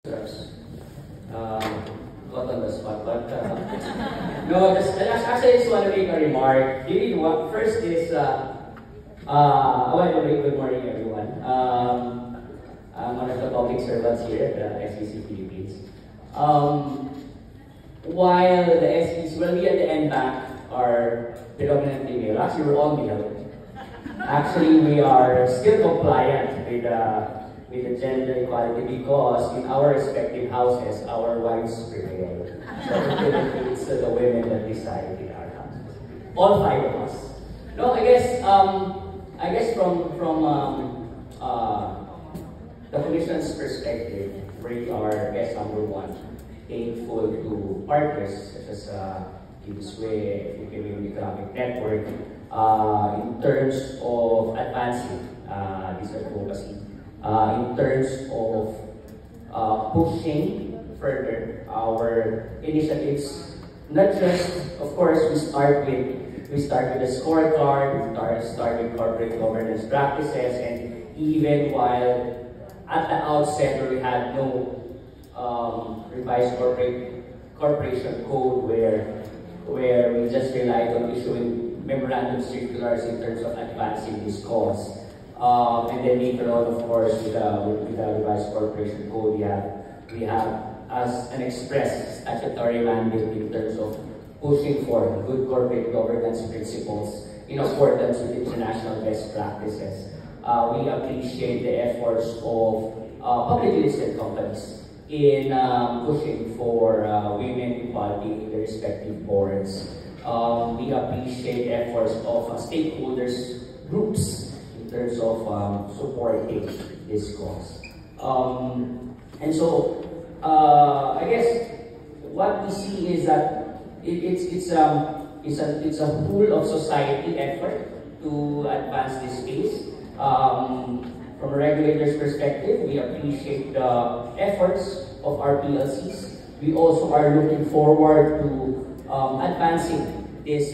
Caught on the spot, but no, actually, I just want to make a remark. First is, I want to make good morning, everyone. I'm one of the public servants here at the SEC Philippines. While the SEC, well, we at the NBank are predominantly male. Actually, we're all male. Actually, we are still compliant with the gender equality because in our respective houses, our wives prevail. So it's the women that decide in our houses. All five of us. No, I guess from the Commission's perspective, we are, number one, thankful to partners such as Gibbsway, Philippine Economic Network, in terms of advancing this advocacy. In terms of pushing further our initiatives, not just, of course, we start with a scorecard, we start with corporate governance practices, and even while at the outset we had no revised corporation code where we just relied on issuing memorandum circulars in terms of advancing this cause. And then later on, of course, with the revised corporation code, we have as an express statutory mandate in terms of pushing for good corporate governance principles in accordance with international best practices. We appreciate the efforts of publicly listed companies in pushing for women equality in their respective boards. We appreciate the efforts of stakeholders groups in terms of supporting this cause. And so, I guess what we see is that it's a whole of society effort to advance this space. From a regulator's perspective, we appreciate the efforts of our PLCs. We also are looking forward to advancing this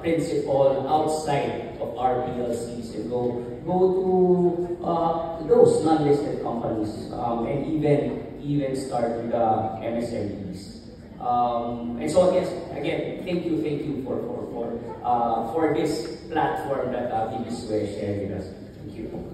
principle outside of our PLCs and go to those non-listed companies and even start with MSMEs. And so again, thank you for this platform that Gibbsway shared with us. Thank you.